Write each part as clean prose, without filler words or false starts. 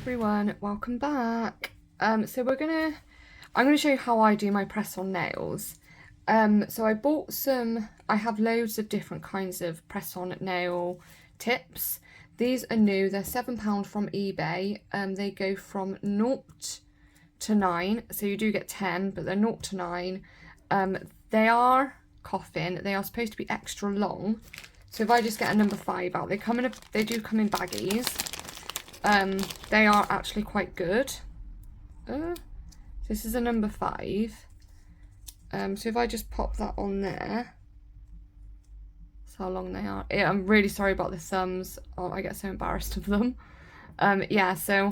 everyone, welcome back. So I'm gonna show you how I do my press-on nails. So I have loads of different kinds of press-on nail tips. These are new, they're £7 from eBay. They go from 0 to 9, so you do get 10, but they're 0 to 9. They are coffin, they are supposed to be extra long. So if I just get a number 5 out, they do come in baggies. They are actually quite good. This is a number 5. So if I just pop that on there, that's how long they are. Yeah, I'm really sorry about the thumbs. Oh, I get so embarrassed of them. Yeah, so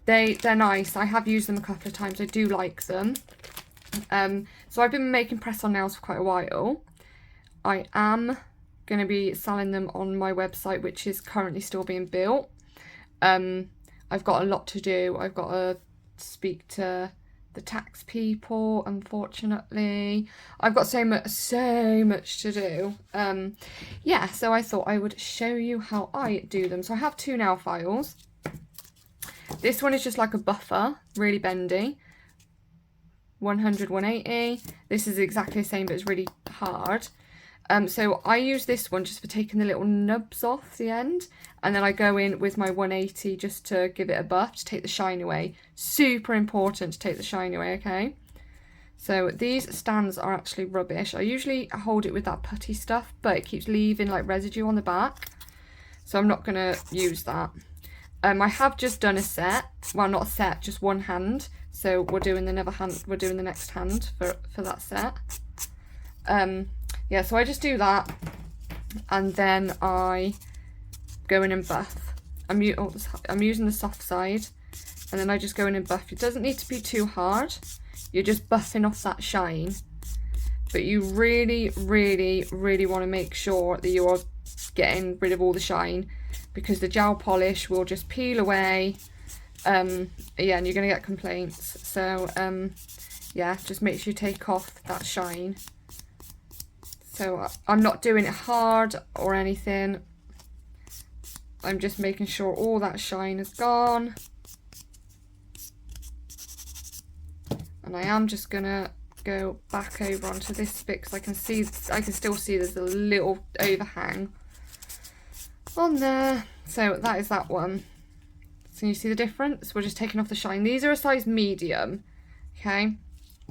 they're nice. I have used them a couple of times. I do like them. So I've been making press-on nails for quite a while. I am going to be selling them on my website, which is currently still being built. I've got a lot to do. I've got to speak to the tax people, unfortunately. I've got so much to do. Yeah, so I thought I would show you how I do them. So I have 2 nail files. This one is just like a buffer, really bendy. 100, 180. This is exactly the same, but it's really hard. So I use this one just for taking the little nubs off the end, and then I go in with my 180 just to give it a buff, to take the shine away. Super important to take the shine away, okay? So these stands are actually rubbish. I usually hold it with that putty stuff, but it keeps leaving like residue on the back, so I'm not gonna use that. I have just done a set, well, not a set, just one hand. So we're doing the next hand for that set. Yeah, so I just do that, and then I go in and buff. I'm using the soft side, and then I just go in and buff. It doesn't need to be too hard. You're just buffing off that shine, but you really want to make sure that you are getting rid of all the shine, because the gel polish will just peel away. Yeah, and you're gonna get complaints. So yeah, just make sure you take off that shine. So I'm not doing it hard or anything. I'm just making sure all that shine is gone. And I am just gonna go back over onto this bit, because I can still see there's a little overhang on there. So that is that one. So you see the difference? We're just taking off the shine. These are a size medium, okay?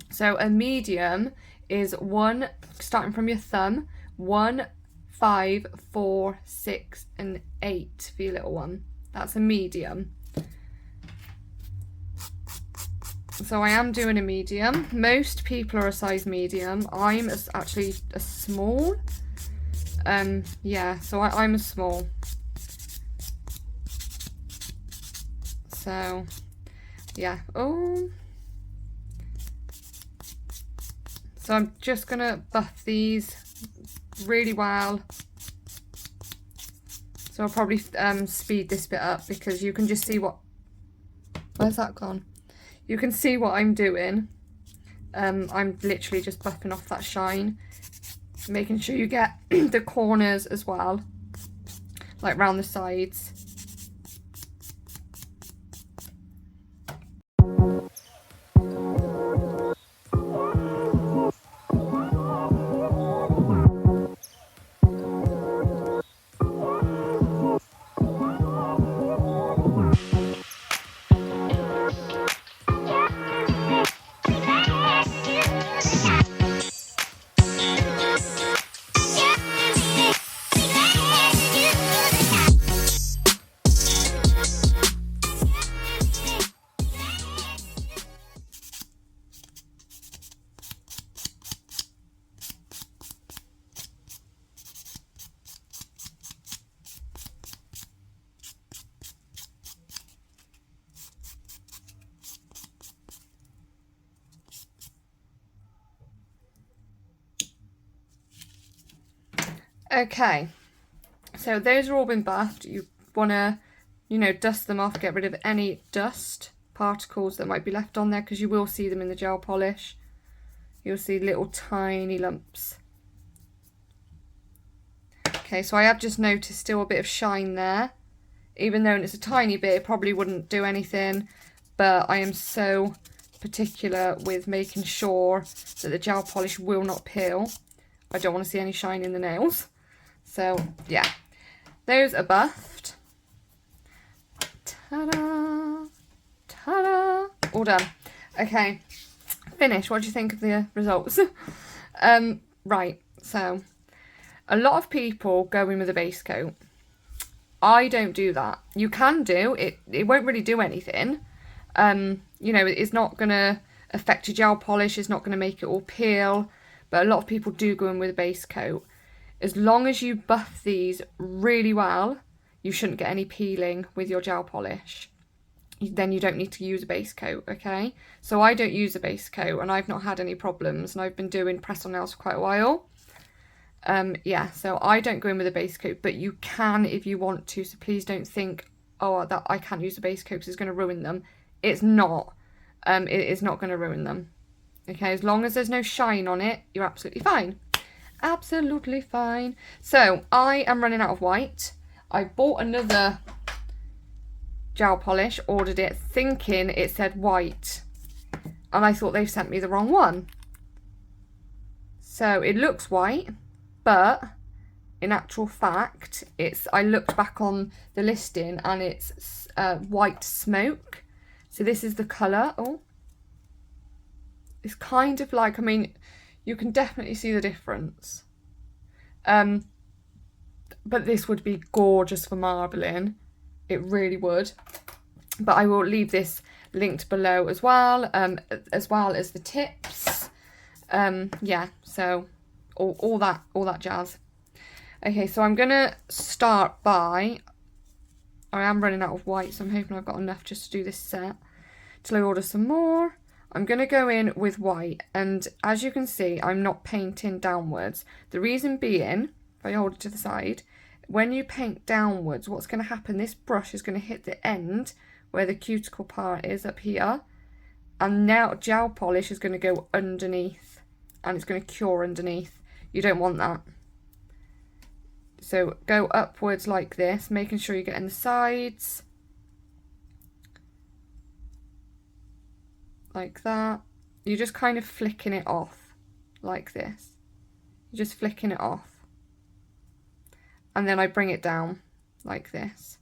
So a medium is one, starting from your thumb, 1, 5, 4, 6, and 8 for your little one. That's a medium. So I am doing a medium. Most people are a size medium. I'm actually a small. Yeah, so I'm a small. So yeah. Oh. So I'm just gonna buff these really well. So I'll probably speed this bit up, because you can just see where's that gone? You can see what I'm doing. I'm literally just buffing off that shine, making sure you get the corners as well, like round the sides. Okay, so those are all been buffed. You want to, dust them off, get rid of any dust particles that might be left on there, because you will see them in the gel polish. You'll see little tiny lumps. Okay, so I have just noticed still a bit of shine there. even though it's a tiny bit, it probably wouldn't do anything, but I am so particular with making sure that the gel polish will not peel. I don't want to see any shine in the nails. So yeah, those are buffed. Ta-da! Ta-da! All done. Okay, finished. What do you think of the results? Right, so a lot of people go in with a base coat. I don't do that. You can do it. It won't really do anything. You know, it's not going to affect your gel polish. It's not going to make it all peel. But a lot of people do go in with a base coat. As long as you buff these really well, you shouldn't get any peeling with your gel polish. Then you don't need to use a base coat, okay? So I don't use a base coat and I've not had any problems, and I've been doing press-on nails for quite a while. Yeah, so I don't go in with a base coat, but you can if you want to, so please don't think, oh, that I can't use a base coat because it's going to ruin them. It's not. It is not going to ruin them. Okay, as long as there's no shine on it, you're absolutely fine. Absolutely fine. So I am running out of white. I bought another gel polish, ordered it thinking it said white, and I thought they've sent me the wrong one. So it looks white, but in actual fact I looked back on the listing and it's white smoke. So this is the colour. Oh, it's kind of like, I mean, you can definitely see the difference. But this would be gorgeous for marbling. It really would. But I will leave this linked below as well as the tips. Yeah, so all that jazz. Okay, so I'm gonna start by, I am running out of white, so I'm hoping I've got enough just to do this set till I order some more. I'm going to go in with white, and as you can see, I'm not painting downwards. The reason being, if I hold it to the side, when you paint downwards, what's going to happen, this brush is going to hit the end where the cuticle part is up here, and now gel polish is going to go underneath, and it's going to cure underneath. You don't want that. So go upwards like this, making sure you're getting the sides. Like that. You're just kind of flicking it off like this. You're just flicking it off. And then I bring it down like this.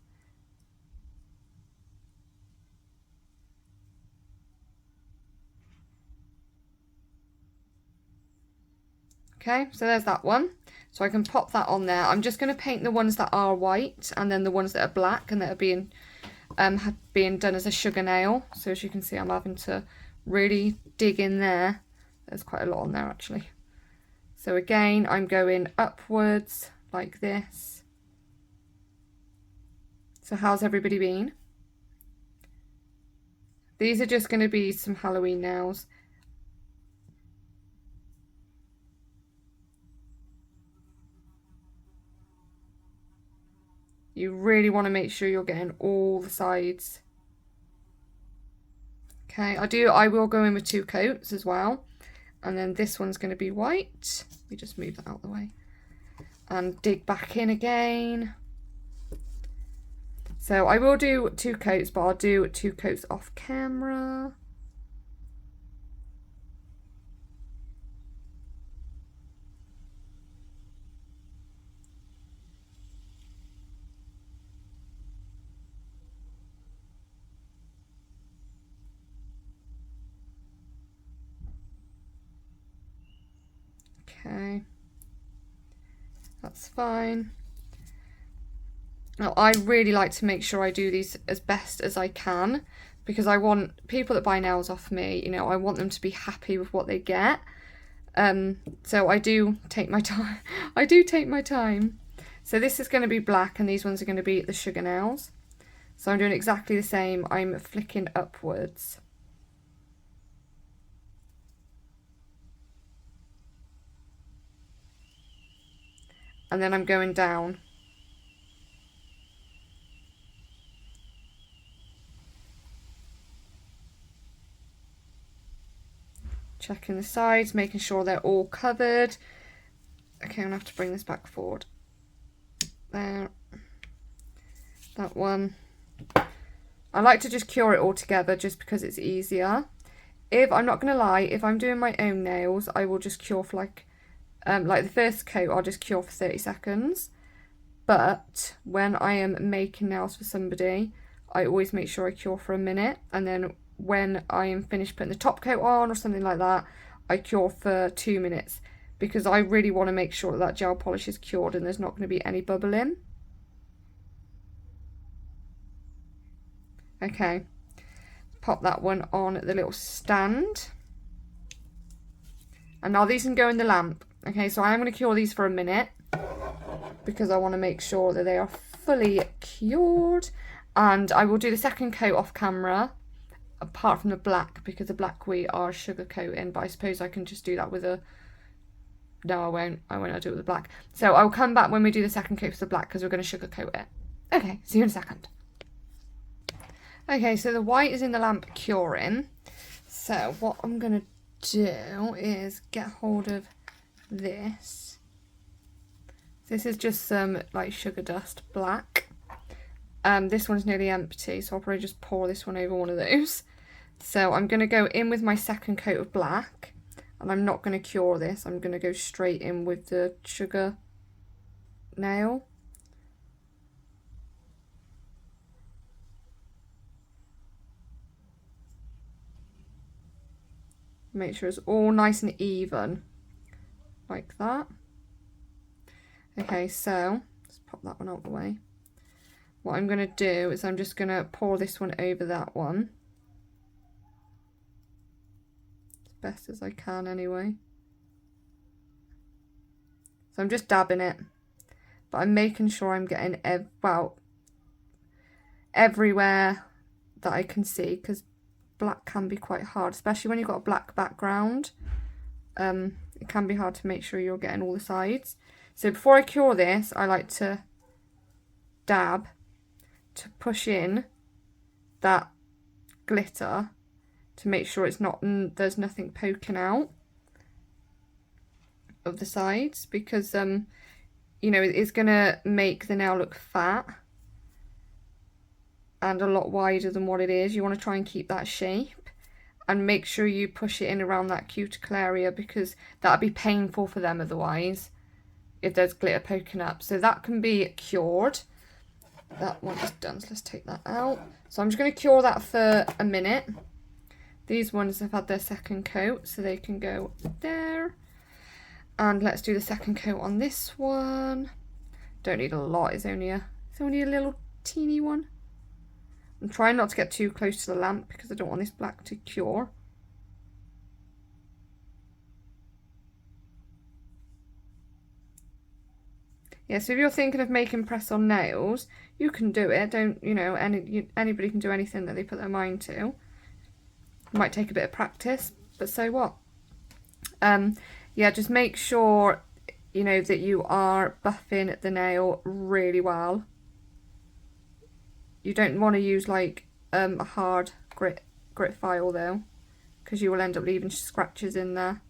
Okay, so there's that one. So I can pop that on there. I'm just going to paint the ones that are white and then the ones that are black and that are being done as a sugar nail. So as you can see, I'm having to really dig in there. There's quite a lot on there actually. So again, I'm going upwards like this. So how's everybody been? These are just going to be some Halloween nails. You really want to make sure you're getting all the sides. Okay, I will go in with 2 coats as well. And then this one's going to be white. Let me just move that out of the way. And dig back in again. So I will do 2 coats, but I'll do 2 coats off camera. Okay, that's fine. Now I really like to make sure I do these as best as I can, because I want people that buy nails off me, you know, I want them to be happy with what they get. So I do take my time. I do take my time. So this is going to be black and these ones are going to be the sugar nails. So I'm doing exactly the same. I'm flicking upwards. And then I'm going down. Checking the sides, making sure they're all covered. Okay, I'm gonna have to bring this back forward. There. that one. I like to just cure it all together just because it's easier. If I'm not going to lie, if I'm doing my own nails, I will just cure for like the first coat, I'll just cure for 30 seconds. But when I am making nails for somebody, I always make sure I cure for a minute. And then when I am finished putting the top coat on or something like that, I cure for 2 minutes. Because I really want to make sure that gel polish is cured and there's not going to be any bubbling. Okay, pop that one on the little stand. And now these can go in the lamp. Okay, so I am going to cure these for a minute because I want to make sure that they are fully cured. And I will do the second coat off camera, apart from the black, because the black we are sugar coating, but I suppose I can just do that with a... No, I won't. I'll do it with the black. So I'll come back when we do the second coat for the black because we're going to sugar coat it. Okay, see you in a second. Okay, so the white is in the lamp curing. So what I'm going to do is get hold of this. This is just some like sugar dust black. This one's nearly empty, so I'll probably just pour this one over one of those. So I'm going to go in with my second coat of black, and I'm not going to cure this. I'm going to go straight in with the sugar nail. Make sure it's all nice and even, like that. Okay, so let's pop that one out of the way. What I'm going to do is I'm just going to pour this one over that one. As best as I can anyway. So I'm just dabbing it. But I'm making sure I'm getting everywhere that I can see, because black can be quite hard, especially when you've got a black background. It can be hard to make sure you're getting all the sides. So before I cure this, I like to dab to push in that glitter to make sure it's not, there's nothing poking out of the sides, because you know, it's gonna make the nail look fat and a lot wider than what it is. You want to try and keep that shape and make sure you push it in around that cuticle area, because that'd be painful for them otherwise if there's glitter poking up. So that can be cured. That one is done, so let's take that out. So I'm just going to cure that for a minute. These ones have had their second coat, so they can go there. And let's do the second coat on this one. Don't need a lot, it's only a little teeny one. I'm trying not to get too close to the lamp because I don't want this black to cure. Yeah, so if you're thinking of making press-on nails, you can do it. Don't, you know, anybody can do anything that they put their mind to. It might take a bit of practice, but so what? Yeah, just make sure, you know, that you are buffing the nail really well. You don't want to use like a hard grit file though, because you will end up leaving scratches in there.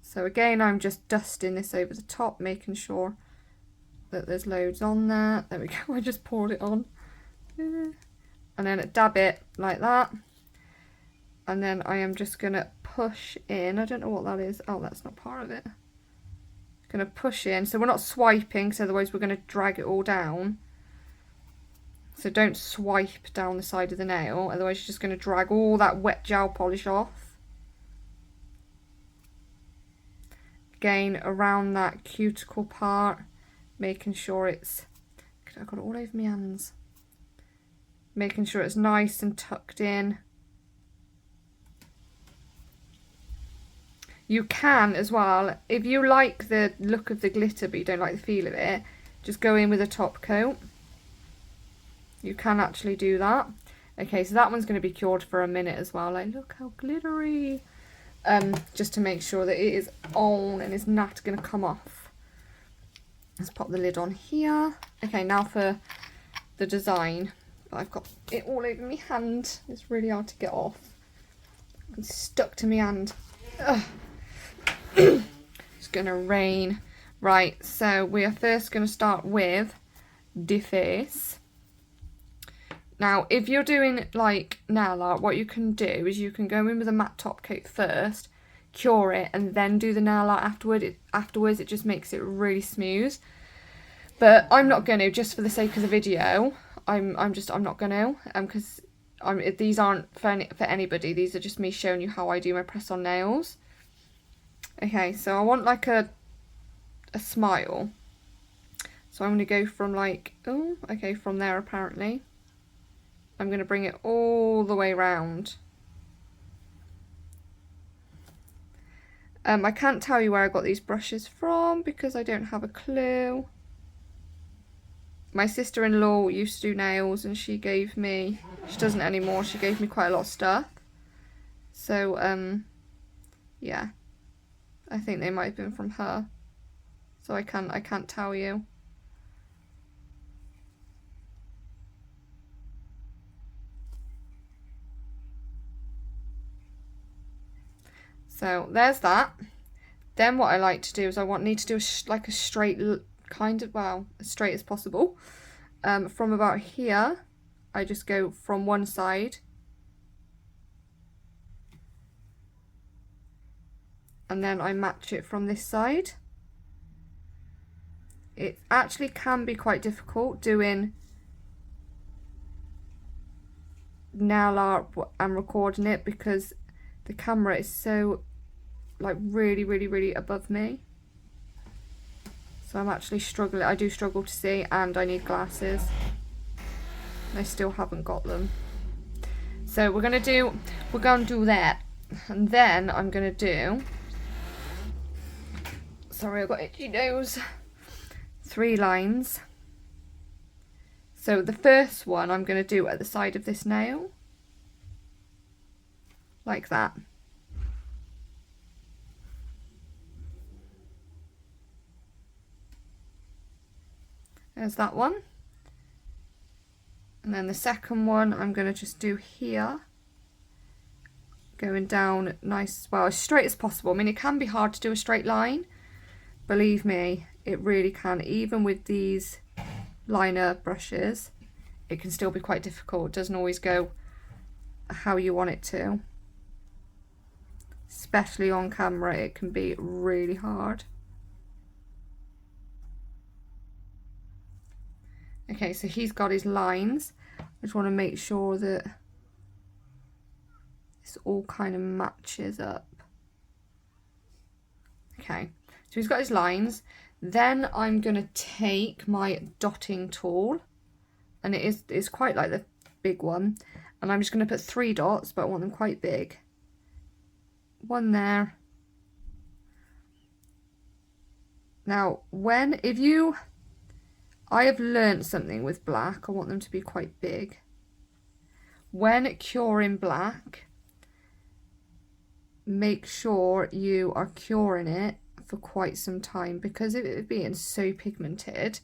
So again, I'm just dusting this over the top, making sure that there's loads on there. There we go, I just poured it on. And then dab it like that. And then I am just going to push in. I don't know what that is. Oh, that's not part of it. Going to push in. So we're not swiping, so otherwise we're going to drag it all down. So don't swipe down the side of the nail, otherwise you're just going to drag all that wet gel polish off. Again, around that cuticle part, making sure it's... I've got it all over my hands. Making sure it's nice and tucked in. You can as well, if you like the look of the glitter but you don't like the feel of it, just go in with a top coat. You can actually do that. Okay, so that one's going to be cured for a minute as well. Like, look how glittery. Just to make sure that it is on and it's not going to come off. Let's pop the lid on here. Okay, now for the design. I've got it all over my hand. It's really hard to get off. It's stuck to my hand. It's going to rain. Right, so we are first going to start with the face. Now, if you're doing like nail art, what you can do is you can go in with a matte top coat first, cure it, and then do the nail art afterwards. It just makes it really smooth. But I'm not going to, just for the sake of the video. I'm not going to, because these aren't for anybody. These are just me showing you how I do my press on nails. Okay, so I want like a smile. So I'm going to go from like, oh, okay, from there apparently. I'm going to bring it all the way round. I can't tell you where I got these brushes from because I don't have a clue. My sister-in-law used to do nails and she gave me, she doesn't anymore, she gave me quite a lot of stuff. So, yeah, I think they might have been from her. So I can't tell you. So there's that. Then what I like to do is need to do like a straight kind of, well, as straight as possible. From about here, I just go from one side. And then I match it from this side. It actually can be quite difficult doing nail art and recording it because the camera is so like really above me. So I'm actually struggling. I do struggle to see and I need glasses. I still haven't got them. So we're gonna do that. And then I'm gonna do, sorry, I've got itchy nose. 3 lines. So the first one I'm going to do at the side of this nail, like that. There's that one. And then the second one I'm going to just do here, going down nice, well, as straight as possible. I mean, it can be hard to do a straight line. Believe me, it really can. Even with these liner brushes, it can still be quite difficult. It doesn't always go how you want it to. Especially on camera, it can be really hard. Okay, so he's got his lines. I just want to make sure that this all kind of matches up. Okay, so he's got his lines. Then I'm going to take my dotting tool, and it's quite like the big one, and I'm just going to put 3 dots, but I want them quite big. One there. Now, I have learnt something with black, I want them to be quite big. When curing black, make sure you are curing it for quite some time, because of it being so pigmented,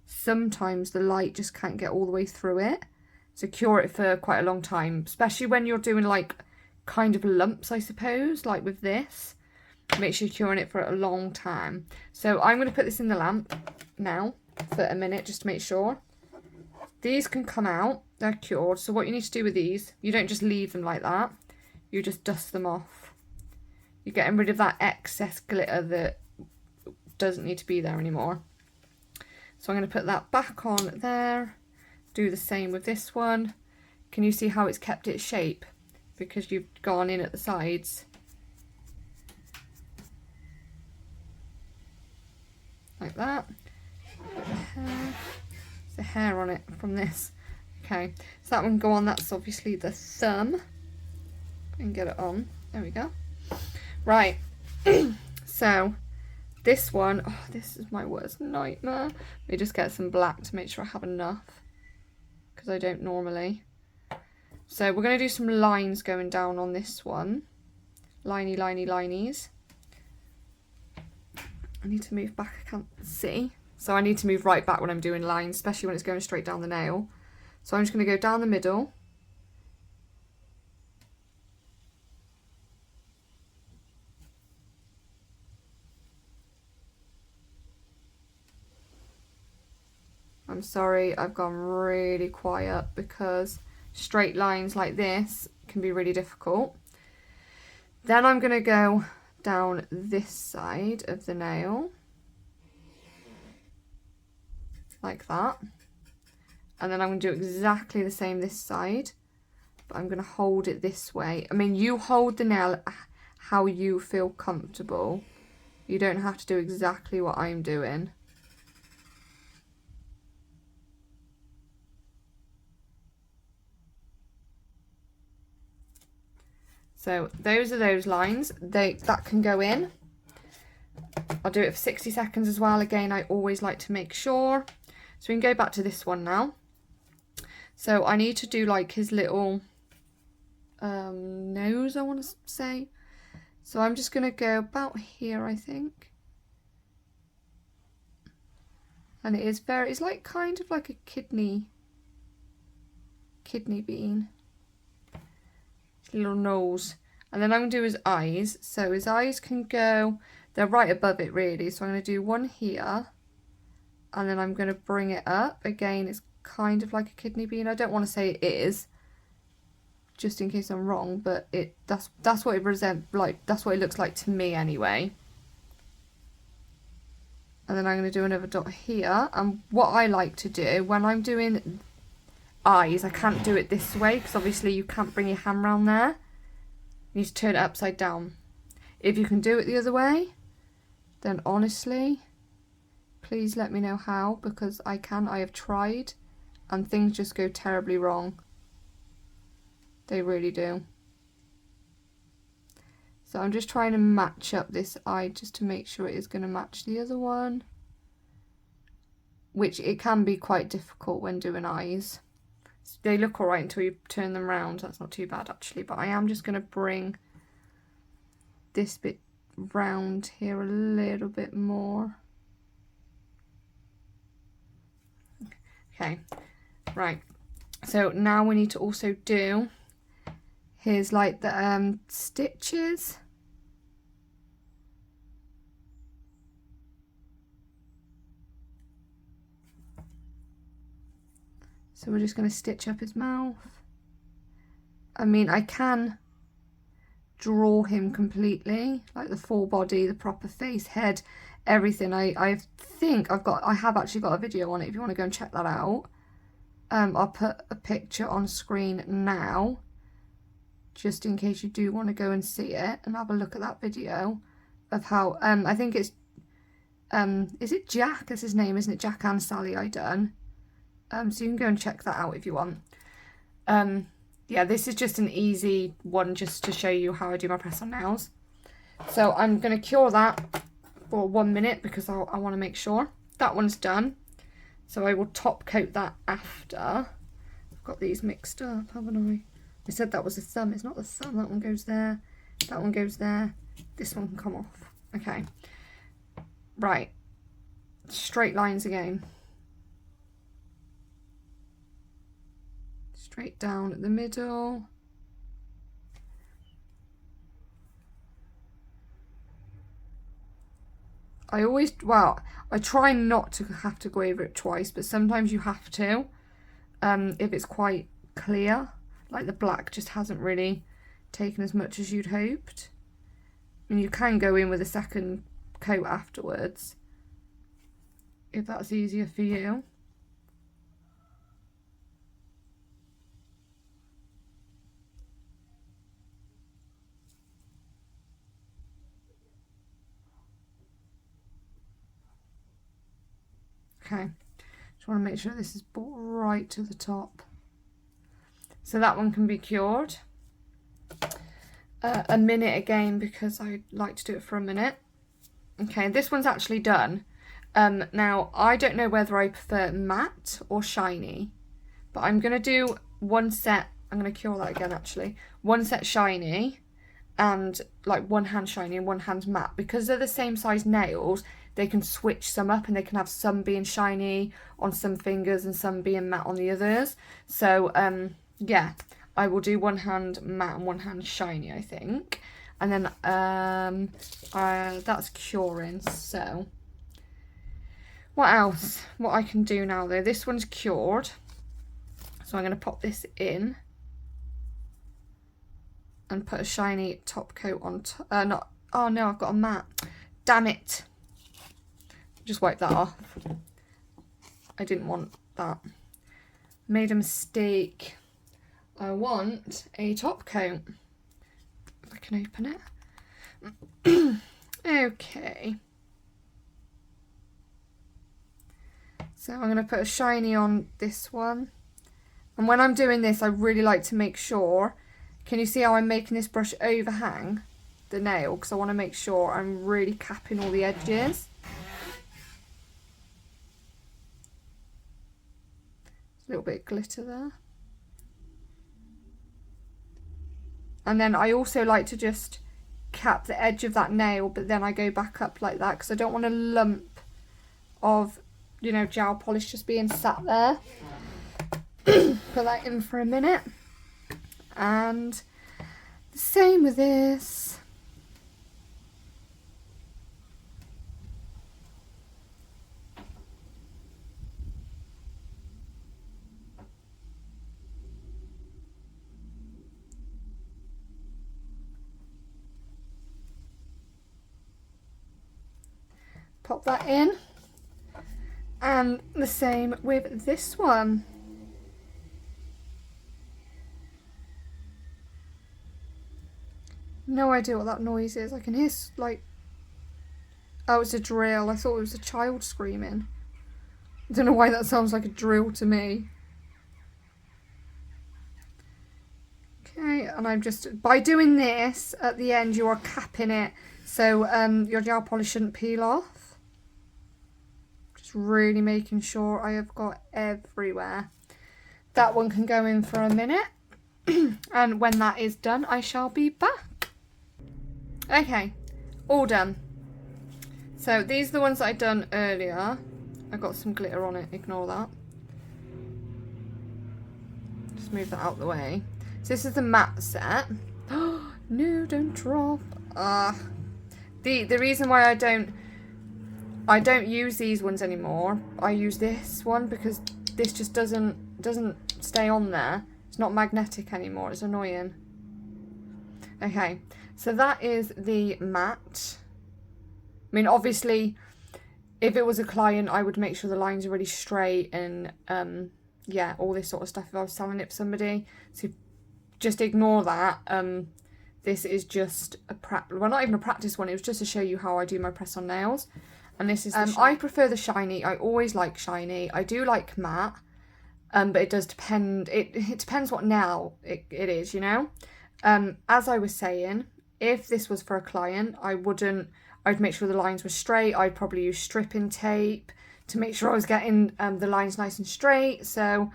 sometimes the light just can't get all the way through it. So cure it for quite a long time, especially when you're doing like kind of lumps, I suppose, like with this. Make sure you're curing it for a long time. So I'm going to put this in the lamp now for a minute just to make sure. These can come out, they're cured. So what you need to do with these, you don't just leave them like that, you just dust them off. You're getting rid of that excess glitter that doesn't need to be there anymore. So I'm going to put that back on there. Do the same with this one. Can you see how it's kept its shape? Because you've gone in at the sides. Like that. There's a hair on it from this. Okay, so that one can go on. That's obviously the thumb. I can get it on. There we go. Right. So this one, oh, this is my worst nightmare. Let me just get some black to make sure I have enough, because I don't normally. So we're going to do some lines going down on this one. Liney, liney, linies. I need to move back, I can't see. So I need to move right back when I'm doing lines, especially when it's going straight down the nail. So I'm just going to go down the middle. I'm I'm sorry, I've gone really quiet because straight lines like this can be really difficult. Then I'm going to go down this side of the nail, like that. And then I'm going to do exactly the same this side, but I'm going to hold it this way. I mean, you hold the nail how you feel comfortable. You don't have to do exactly what I'm doing. So those are those lines. That can go in. I'll do it for 60 seconds as well. Again, I always like to make sure. So we can go back to this one now. So I need to do like his little nose, I want to say. So I'm just going to go about here, I think. And it is it's like kind of like a kidney bean. Little nose. And then I'm going to do his eyes. So his eyes can go, they're right above it really. So I'm going to do one here. And then I'm going to bring it up. Again, it's kind of like a kidney bean. I don't want to say it is, just in case I'm wrong, but that's what it that's what it looks like to me anyway. And then I'm going to do another dot here. And what I like to do when I'm doing eyes, I can't do it this way because obviously you can't bring your hand around there. You need to turn it upside down. If you can do it the other way, then honestly, please let me know how, because I have tried and things just go terribly wrong. They really do. So I'm just trying to match up this eye just to make sure it is going to match the other one, which it can be quite difficult when doing eyes. They look alright until you turn them round. That's not too bad actually, but I am just going to bring this bit round here a little bit more. Okay, right. So now we need to also do his like the stitches. So we're just going to stitch up his mouth. I mean, I can draw him completely, like the full body, the proper face, head, everything. I think I have actually got a video on it if you want to go and check that out. I'll put a picture on screen now, just in case you do want to go and see it and have a look at that video of how, I think it's, is it Jack? That's his name, isn't it? Jack and Sally I done. So you can go and check that out if you want. Yeah, this is just an easy one just to show you how I do my press-on nails. So I'm going to cure that for 1 minute because I want to make sure. That one's done. So I will top coat that after. I've got these mixed up, haven't I? I said that was the thumb. It's not the thumb. That one goes there. That one goes there. This one can come off. Okay. Right. Straight lines again. Straight down at the middle. I try not to have to go over it twice, but sometimes you have to, if it's quite clear, like the black just hasn't really taken as much as you'd hoped. And you can go in with a second coat afterwards, if that's easier for you. Okay, just want to make sure this is brought right to the top. So that one can be cured. A minute again because I like to do it for a minute. Okay, this one's actually done. Now, I don't know whether I prefer matte or shiny, but I'm going to do one set. I'm going to cure that again actually. One set shiny and like one hand shiny and one hand matte. Because they're the same size nails, they can switch some up and they can have some being shiny on some fingers and some being matte on the others. So yeah, I will do one hand matte and one hand shiny, I think. And then that's curing. So What else? What I can do now though, this one's cured. So I'm going to pop this in and put a shiny top coat on top. Oh no, I've got a matte. Damn it. Just wipe that off. I didn't want that. Made a mistake. I want a top coat. If I can open it. Okay. So I'm going to put a shiny on this one. And when I'm doing this, I really like to make sure, can you see how I'm making this brush overhang the nail? Because I want to make sure I'm really capping all the edges. A little bit of glitter there. And then I also like to just cap the edge of that nail, but then I go back up like that because I don't want a lump of, you know, gel polish just being sat there. Put that in for a minute. And the same with this. Pop that in. And the same with this one. No idea what that noise is. I can hear like, oh, it's a drill. I thought it was a child screaming. I don't know why that sounds like a drill to me. Okay, and I'm just, by doing this at the end, you are capping it so your gel polish shouldn't peel off. Just really making sure I have got everywhere. That one can go in for a minute. And when that is done, I shall be back. Okay, all done. So these are the ones that I'd done earlier. I got some glitter on it, ignore that. Just move that out of the way. So this is the matte set. No, don't drop. The reason why I don't use these ones anymore. I use this one because this just doesn't stay on there. It's not magnetic anymore. It's annoying. Okay, so that is the matte. I mean, obviously, if it was a client, I would make sure the lines are really straight and, yeah, all this sort of stuff if I was selling it for somebody. So just ignore that. This is just well, not even a practice one. It was just to show you how I do my press-on nails. And this is I prefer the shiny. I always like shiny. I do like matte, but it does depend. It depends what nail it is, you know. As I was saying, if this was for a client, I'd make sure the lines were straight. I'd probably use stripping tape to make sure I was getting the lines nice and straight. So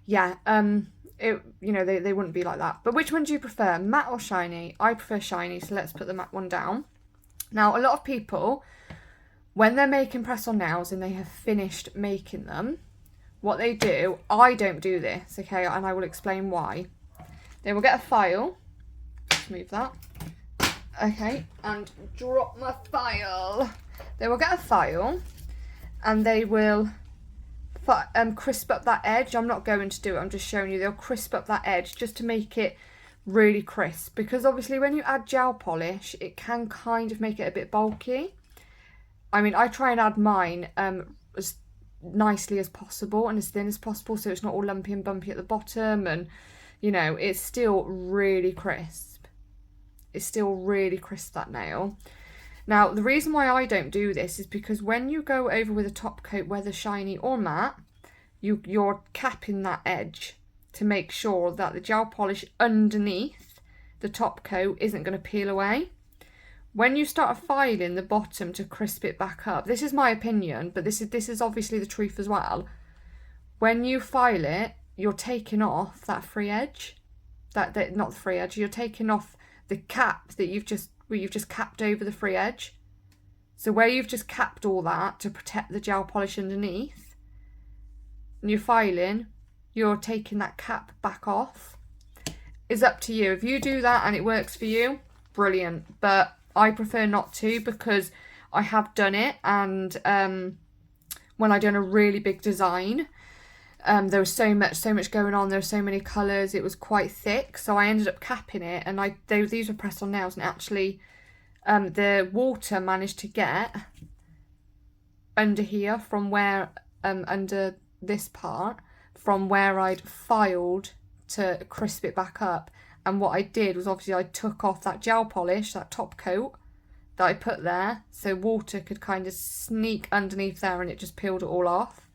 yeah, you know, they wouldn't be like that. But which one do you prefer, matte or shiny? I prefer shiny, so let's put the matte one down. Now, a lot of people, when they're making press-on nails and they have finished making them, what they do, I don't do this, okay, and I will explain why. They will get a file, let's move that, okay, and drop my file. They will get a file and they will crisp up that edge. I'm not going to do it, I'm just showing you. They'll crisp up that edge just to make it really crisp, because obviously when you add gel polish, it can kind of make it a bit bulky. I mean, I try and add mine as nicely as possible and as thin as possible, so it's not all lumpy and bumpy at the bottom, and you know, it's still really crisp. It's still really crisp, that nail. Now, the reason why I don't do this is because when you go over with a top coat, whether shiny or matte, you're capping that edge to make sure that the gel polish underneath the top coat isn't going to peel away. When you start filing the bottom to crisp it back up, this is my opinion, but this is obviously the truth as well. When you file it, you're taking off that free edge, not the free edge. You're taking off the cap that you've just capped over the free edge. So where you've just capped all that to protect the gel polish underneath, and you're filing, you're taking that cap back off. It's up to you. If you do that and it works for you, brilliant. But I prefer not to, because I have done it, and when I done a really big design. There was so much going on. There were so many colours. It was quite thick, so I ended up capping it. And these were pressed on nails, and actually, the water managed to get under here from where under this part from where I'd filed to crisp it back up. And what I did was obviously I took off that gel polish, that top coat that I put there, so water could kind of sneak underneath there and it just peeled it all off.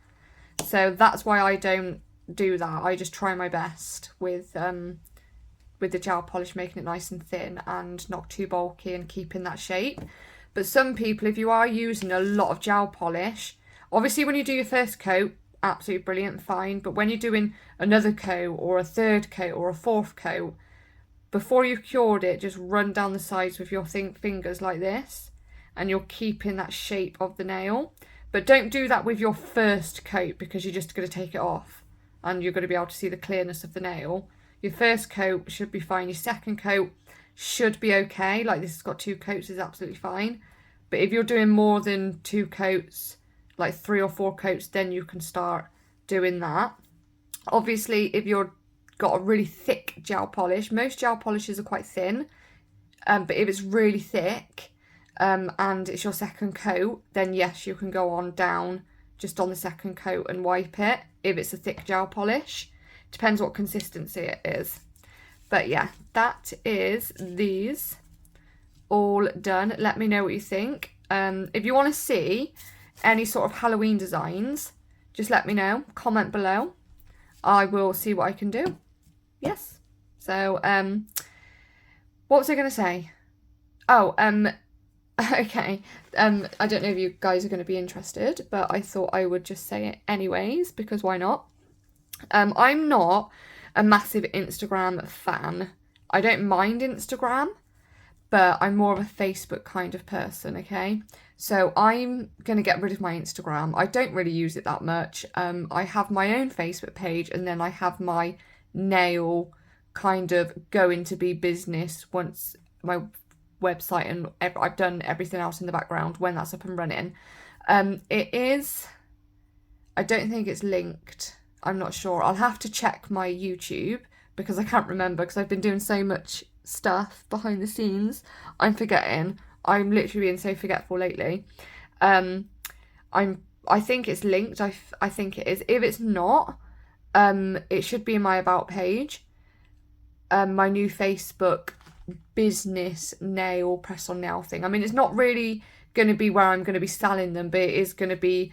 So that's why I don't do that. I just try my best with the gel polish, making it nice and thin and not too bulky and keeping that shape. But some people, if you are using a lot of gel polish, obviously when you do your first coat, absolutely brilliant, fine. But when you're doing another coat or a third coat or a fourth coat, before you've cured it, just run down the sides with your fingers like this, and you're keeping that shape of the nail. But don't do that with your first coat, because you're just going to take it off and you're going to be able to see the clearness of the nail. Your first coat should be fine. Your second coat should be okay. Like this has got 2 coats, is absolutely fine. But if you're doing more than 2 coats, like 3 or 4 coats, then you can start doing that. Obviously, if you've got a really thick gel polish, most gel polishes are quite thin. But if it's really thick and it's your second coat, then yes, you can go on down just on the second coat and wipe it if it's a thick gel polish. Depends what consistency it is. But yeah, that is these all done. Let me know what you think. If you want to see any sort of Halloween designs, just let me know. Comment below. I will see what I can do. Yes. So, what was I going to say? Oh, okay. I don't know if you guys are going to be interested, but I thought I would just say it anyways, because why not? I'm not a massive Instagram fan. I don't mind Instagram, but I'm more of a Facebook kind of person, okay? So I'm going to get rid of my Instagram. I don't really use it that much. I have my own Facebook page, and then I have my nail kind of going to be business once my website and I've done everything else in the background when that's up and running. It is, I don't think it's linked. I'm not sure. I'll have to check my YouTube because I can't remember, because I've been doing so much stuff behind the scenes. I'm forgetting. I'm literally being so forgetful lately. I think it's linked. I think it is. If it's not, it should be in my about page. My new Facebook business nail press on nail thing. I mean, it's not really going to be where I'm going to be selling them, but it is going to be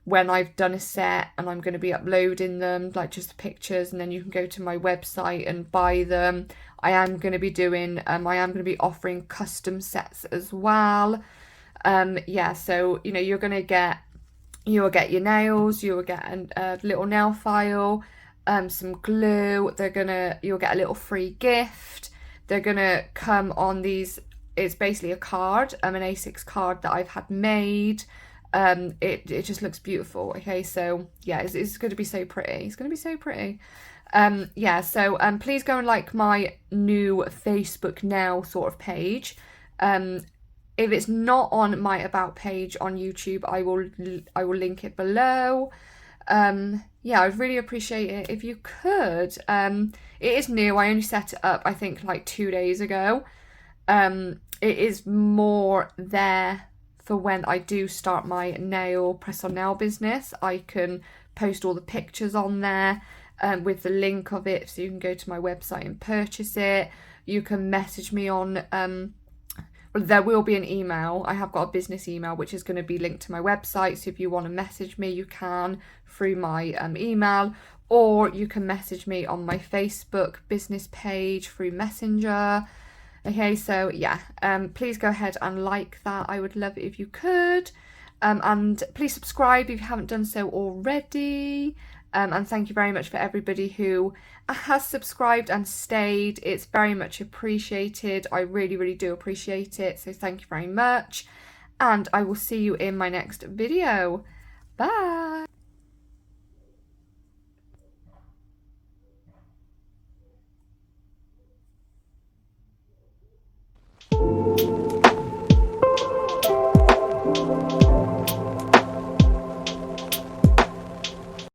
when I've done a set and I'm going to be uploading them, like just the pictures, and then you can go to my website and buy them. I am going to be doing, I am going to be offering custom sets as well. Yeah, so, you know, you'll get your nails, you'll get a little nail file, some glue, you'll get a little free gift. They're going to come on these, it's basically a card, an A6 card that I've had made. It just looks beautiful. Okay, so yeah, it's going to be so pretty. It's going to be so pretty. Yeah, so please go and like my new Facebook now sort of page. If it's not on my about page on YouTube, I will link it below. Yeah, I'd really appreciate it if you could. It is new. I only set it up, I think, like 2 days ago. It is more there for when I do start my nail press on nail business. I can post all the pictures on there with the link of it, so you can go to my website and purchase it. You can message me on well, there will be an email. I have got a business email which is going to be linked to my website, so if you want to message me, you can through my email, or you can message me on my Facebook business page through Messenger. Okay, so yeah, please go ahead and like that. I would love it if you could. And please subscribe if you haven't done so already. And thank you very much for everybody who has subscribed and stayed. It's very much appreciated. I really, really do appreciate it. So thank you very much. And I will see you in my next video. Bye.